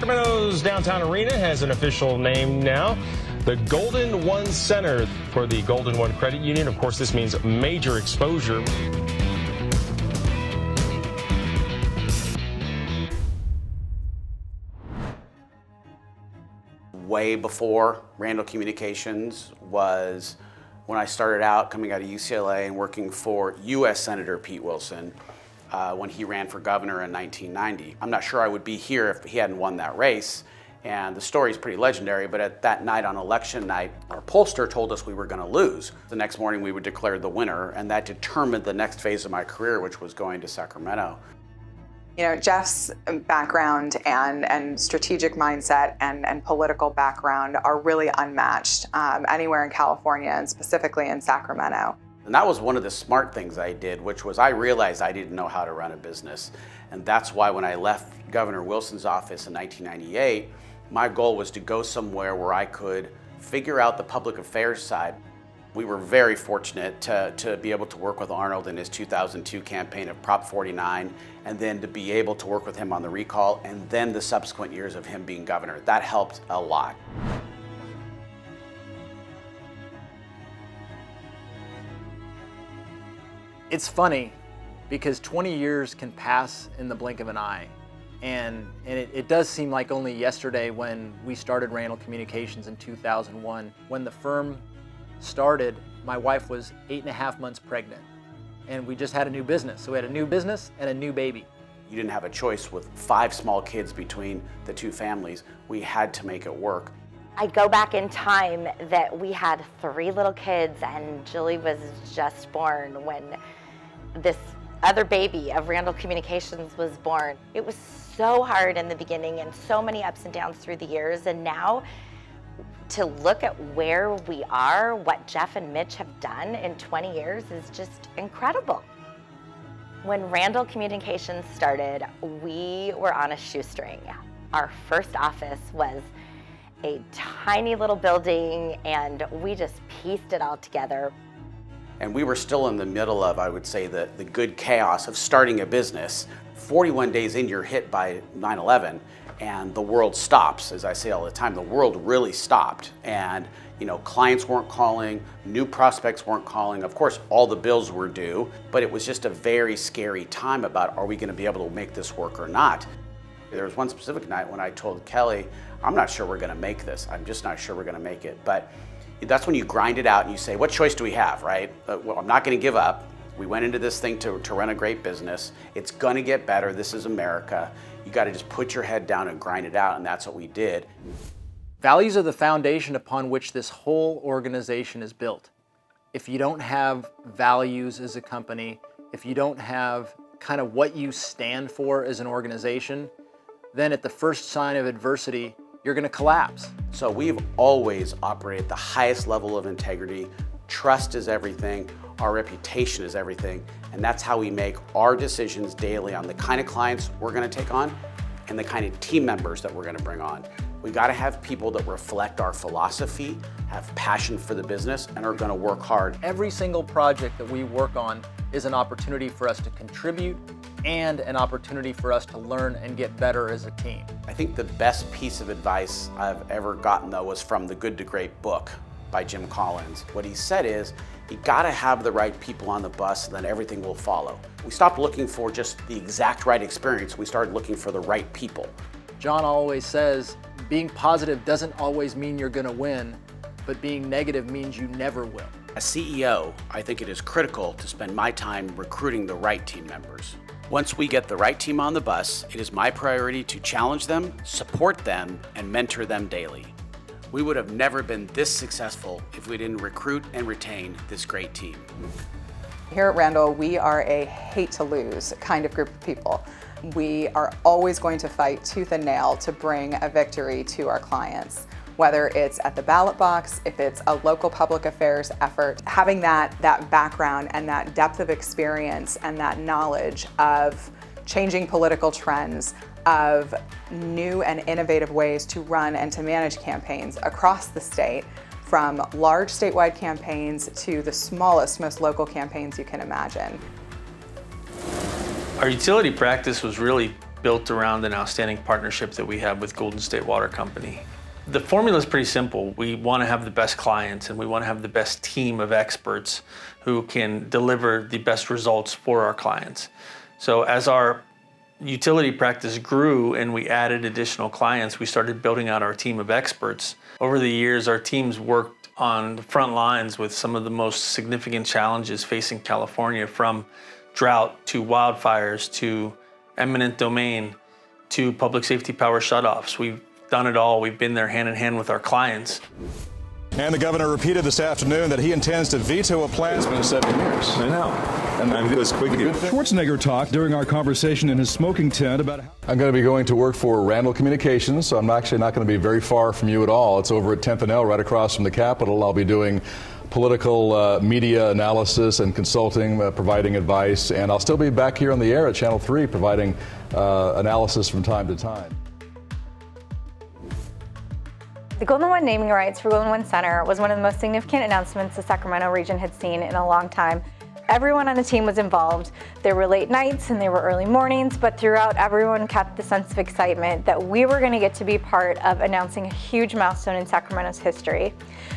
Sacramento's downtown arena has an official name now, the Golden One Center for the Golden One Credit Union. Of course, this means major exposure. Way before Randle Communications was when I started out coming out of UCLA and working for U.S. Senator Pete Wilson when he ran for governor in 1990. I'm not sure I would be here if he hadn't won that race, and the story's pretty legendary, but at that night on election night, our pollster told us we were going to lose. The next morning we were declared the winner, and that determined the next phase of my career, which was going to Sacramento. You know, Jeff's background and strategic mindset and political background are really unmatched anywhere in California, and specifically in Sacramento. And that was one of the smart things I did, which was I realized I didn't know how to run a business. And that's why when I left Governor Wilson's office in 1998, my goal was to go somewhere where I could figure out the public affairs side. We were very fortunate to be able to work with Arnold in his 2002 campaign of Prop 49, and then to be able to work with him on the recall, and then the subsequent years of him being governor. That helped a lot. It's funny because 20 years can pass in the blink of an eye. And it does seem like only yesterday when we started Randle Communications in 2001. When the firm started, my wife was 8.5 months pregnant, and we just had a new business. So we had a new business and a new baby. You didn't have a choice with 5 small kids between the 2 families. We had to make it work. I go back in time that we had 3 little kids, and Julie was just born when this other baby of Randle Communications was born. It was so hard in the beginning and so many ups and downs through the years, and now to look at where we are, what Jeff and Mitch have done in 20 years is just incredible. When Randle Communications started, we were on a shoestring. Our first office was a tiny little building, and we just pieced it all together. And we were still in the middle of, I would say, the good chaos of starting a business. 41 days in, you're hit by 9/11, and the world stops. As I say all the time, the world really stopped. And clients weren't calling, new prospects weren't calling. Of course, all the bills were due, but it was just a very scary time about, are we going to be able to make this work or not? There was one specific night when I told Kelly, I'm not sure we're going to make this. I'm just not sure we're going to make it. But that's when you grind it out and you say, what choice do we have, right? Well, I'm not going to give up. We went into this thing to run a great business. It's going to get better. This is America. You got to just put your head down and grind it out, and that's what we did. Values are the foundation upon which this whole organization is built. If you don't have values as a company, if you don't have kind of what you stand for as an organization, then at the first sign of adversity, you're going to collapse. So we've always operated at the highest level of integrity. Trust is everything. Our reputation is everything. And that's how we make our decisions daily on the kind of clients we're going to take on and the kind of team members that we're going to bring on. We got to have people that reflect our philosophy, have passion for the business, and are going to work hard. Every single project that we work on is an opportunity for us to contribute and an opportunity for us to learn and get better as a team. I think the best piece of advice I've ever gotten, though, was from the Good to Great book by Jim Collins. What he said is, you gotta have the right people on the bus, and then everything will follow. We stopped looking for just the exact right experience. We started looking for the right people. John always says, being positive doesn't always mean you're gonna win, but being negative means you never will. As CEO, I think it is critical to spend my time recruiting the right team members. Once we get the right team on the bus, it is my priority to challenge them, support them, and mentor them daily. We would have never been this successful if we didn't recruit and retain this great team. Here at Randle, we are a hate to lose kind of group of people. We are always going to fight tooth and nail to bring a victory to our clients. Whether it's at the ballot box, if it's a local public affairs effort, having that background and that depth of experience and that knowledge of changing political trends, of new and innovative ways to run and to manage campaigns across the state, from large statewide campaigns to the smallest, most local campaigns you can imagine. Our utility practice was really built around an outstanding partnership that we have with Golden State Water Company. The formula is pretty simple. We want to have the best clients and we want to have the best team of experts who can deliver the best results for our clients. So as our utility practice grew and we added additional clients, we started building out our team of experts. Over the years, our teams worked on the front lines with some of the most significant challenges facing California, from drought to wildfires to eminent domain to public safety power shutoffs. We've done it all. We've been there hand in hand with our clients. And the governor repeated this afternoon that he intends to veto a plan. It's been 7 years. I know. And it was quick. Schwarzenegger talked during our conversation in his smoking tent about how I'm going to be going to work for Randle Communications, so I'm actually not going to be very far from you at all. It's over at 10th and L, right across from the Capitol. I'll be doing political media analysis and consulting, providing advice, and I'll still be back here on the air at Channel 3 providing analysis from time to time. The Golden One naming rights for Golden One Center was one of the most significant announcements the Sacramento region had seen in a long time. Everyone on the team was involved. There were late nights and there were early mornings, but throughout, everyone kept the sense of excitement that we were going to get to be part of announcing a huge milestone in Sacramento's history.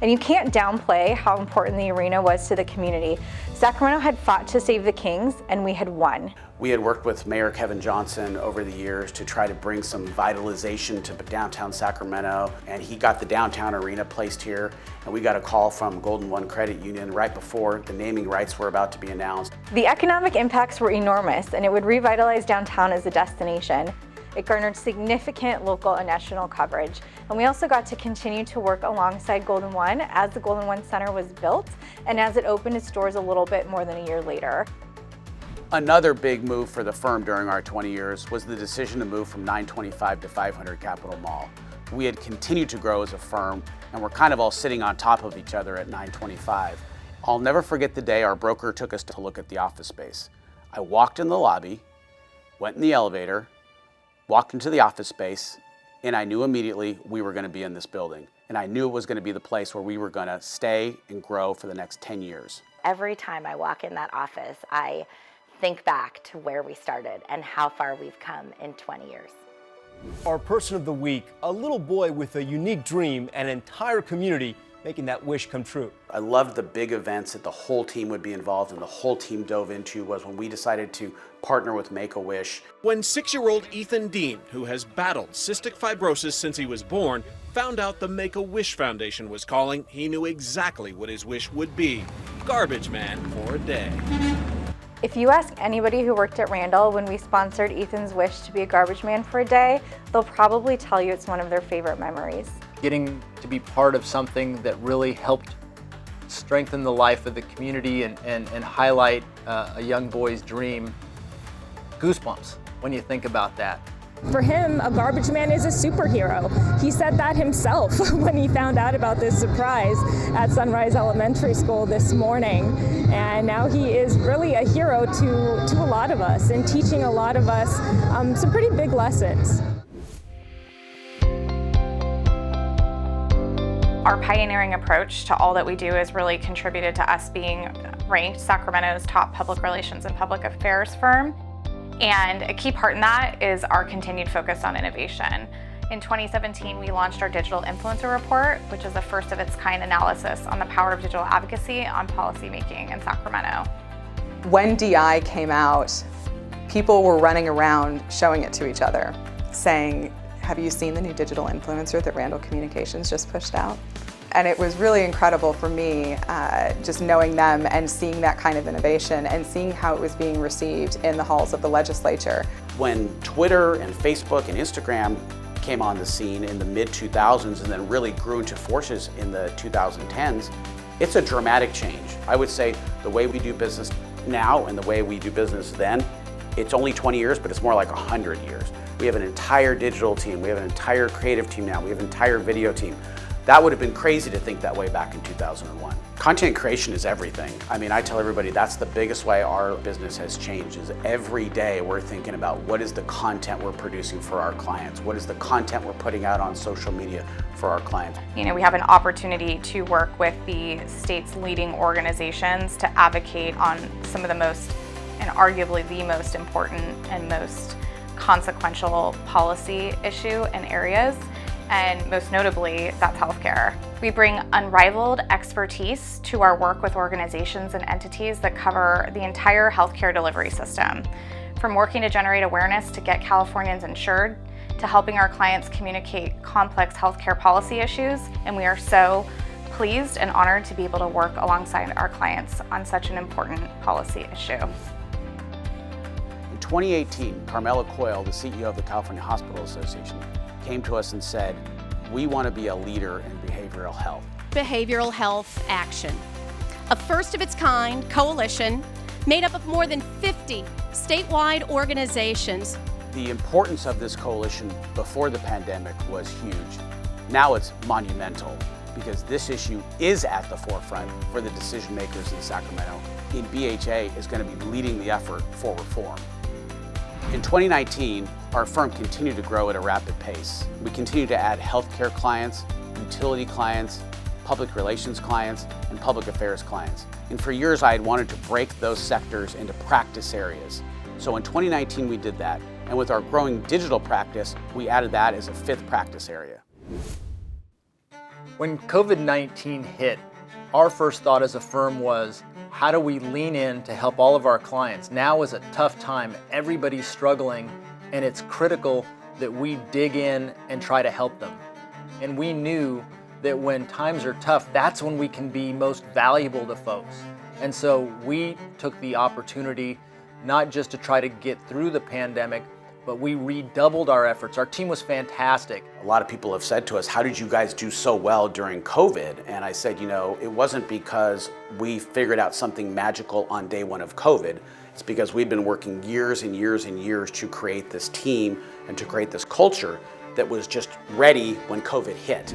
And you can't downplay how important the arena was to the community. Sacramento had fought to save the Kings, and we had won. We had worked with Mayor Kevin Johnson over the years to try to bring some vitalization to downtown Sacramento, and he got the downtown arena placed here, and we got a call from Golden One Credit Union right before the naming rights were about to be announced. The economic impacts were enormous, and it would revitalize downtown as a destination. It garnered significant local and national coverage, and we also got to continue to work alongside Golden One as the Golden One Center was built and as it opened its doors a little bit more than a year later. Another big move for the firm during our 20 years was the decision to move from 925 to 500 Capitol Mall. We had continued to grow as a firm, and we're kind of all sitting on top of each other at 925. I'll never forget the day our broker took us to look at the office space. I walked in the lobby, went in the elevator, walked into the office space, and I knew immediately we were going to be in this building. And I knew it was going to be the place where we were going to stay and grow for the next 10 years. Every time I walk in that office, I think back to where we started and how far we've come in 20 years. Our person of the week, a little boy with a unique dream and an entire community making that wish come true. I loved the big events that the whole team would be involved in, the whole team dove into, was when we decided to partner with Make-A-Wish. When 6-year-old Ethan Dean, who has battled cystic fibrosis since he was born, found out the Make-A-Wish Foundation was calling, he knew exactly what his wish would be: garbage man for a day. If you ask anybody who worked at Randle when we sponsored Ethan's wish to be a garbage man for a day, they'll probably tell you it's one of their favorite memories. Getting to be part of something that really helped strengthen the life of the community and highlight a young boy's dream. Goosebumps when you think about that. For him, a garbage man is a superhero. He said that himself when he found out about this surprise at Sunrise Elementary School this morning. And now he is really a hero to a lot of us and teaching a lot of us some pretty big lessons. Our pioneering approach to all that we do has really contributed to us being ranked Sacramento's top public relations and public affairs firm. And a key part in that is our continued focus on innovation. In 2017, we launched our Digital Influencer Report, which is a first of its kind analysis on the power of digital advocacy on policymaking in Sacramento. When DI came out, people were running around showing it to each other, saying, "Have you seen the new digital influencer that Randle Communications just pushed out?" And it was really incredible for me just knowing them and seeing that kind of innovation and seeing how it was being received in the halls of the legislature. When Twitter and Facebook and Instagram came on the scene in the mid-2000s and then really grew into forces in the 2010s, it's a dramatic change. I would say the way we do business now and the way we do business then, it's only 20 years, but it's more like 100 years. We have an entire digital team, we have an entire creative team now, we have an entire video team. That would have been crazy to think that way back in 2001. Content creation is everything. I mean, I tell everybody that's the biggest way our business has changed, is every day we're thinking about what is the content we're producing for our clients? What is the content we're putting out on social media for our clients? You know, we have an opportunity to work with the state's leading organizations to advocate on some of the most, and arguably the most important and most consequential policy issue in areas, and most notably, that's healthcare. We bring unrivaled expertise to our work with organizations and entities that cover the entire healthcare delivery system, from working to generate awareness to get Californians insured, to helping our clients communicate complex healthcare policy issues, and we are so pleased and honored to be able to work alongside our clients on such an important policy issue. In 2018, Carmela Coyle, the CEO of the California Hospital Association, came to us and said, we want to be a leader in behavioral health. Behavioral Health Action, a first-of-its-kind coalition made up of more than 50 statewide organizations. The importance of this coalition before the pandemic was huge. Now it's monumental because this issue is at the forefront for the decision makers in Sacramento. And BHA is going to be leading the effort for reform. In 2019, our firm continued to grow at a rapid pace. We continue to add healthcare clients, utility clients, public relations clients, and public affairs clients. And for years, I had wanted to break those sectors into practice areas. So in 2019, we did that. And with our growing digital practice, we added that as a 5th practice area. When COVID-19 hit, our first thought as a firm was, how do we lean in to help all of our clients? Now is a tough time. Everybody's struggling, and it's critical that we dig in and try to help them. And we knew that when times are tough, that's when we can be most valuable to folks. And so we took the opportunity not just to try to get through the pandemic, but we redoubled our efforts. Our team was fantastic. A lot of people have said to us, how did you guys do so well during COVID? And I said, you know, it wasn't because we figured out something magical on day one of COVID. It's because we've been working years and years and years to create this team and to create this culture that was just ready when COVID hit.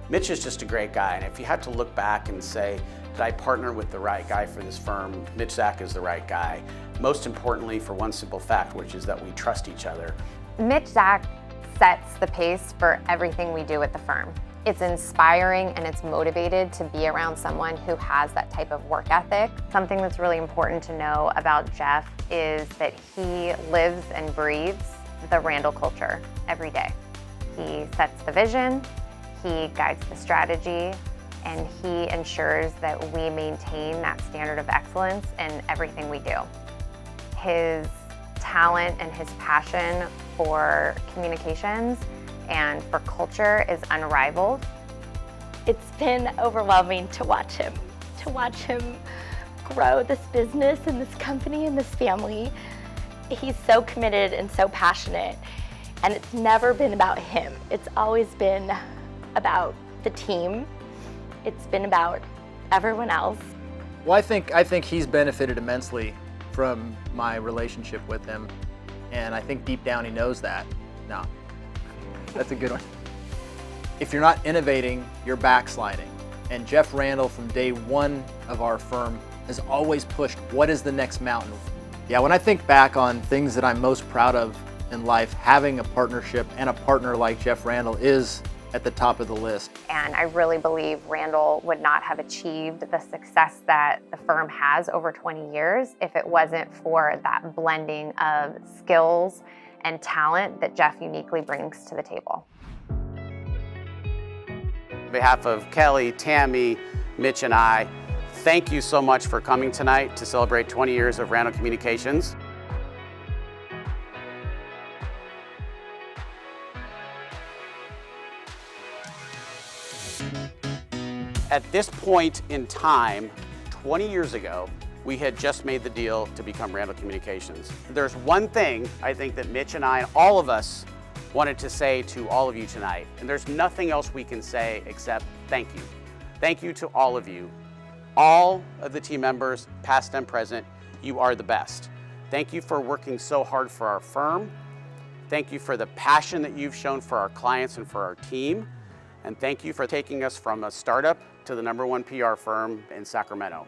Mitch is just a great guy, and if you had to look back and say, did I partner with the right guy for this firm? Mitch Zach is the right guy. Most importantly, for one simple fact, which is that we trust each other. Mitch Zach sets the pace for everything we do at the firm. It's inspiring and it's motivated to be around someone who has that type of work ethic. Something that's really important to know about Jeff is that he lives and breathes the Randle culture every day. He sets the vision, he guides the strategy, and he ensures that we maintain that standard of excellence in everything we do. His talent and his passion for communications and for culture is unrivaled. It's been overwhelming to watch him grow this business and this company and this family. He's so committed and so passionate, and it's never been about him. It's always been about the team. It's been about everyone else. Well, I think he's benefited immensely from my relationship with him, and I think deep down he knows that. No, that's a good one. If you're not innovating, you're backsliding. And Jeff Randle, from day one of our firm, has always pushed, what is the next mountain? Yeah, when I think back on things that I'm most proud of in life, having a partnership and a partner like Jeff Randle is at the top of the list. And I really believe Randle would not have achieved the success that the firm has over 20 years if it wasn't for that blending of skills and talent that Jeff uniquely brings to the table. On behalf of Kelly, Tammy, Mitch, and I, thank you so much for coming tonight to celebrate 20 years of Randle Communications. At this point in time, 20 years ago, we had just made the deal to become Randle Communications. There's one thing I think that Mitch and I and all of us wanted to say to all of you tonight, and there's nothing else we can say except thank you. Thank you to all of you. All of the team members, past and present, you are the best. Thank you for working so hard for our firm. Thank you for the passion that you've shown for our clients and for our team. And thank you for taking us from a startup to the #1 PR firm in Sacramento.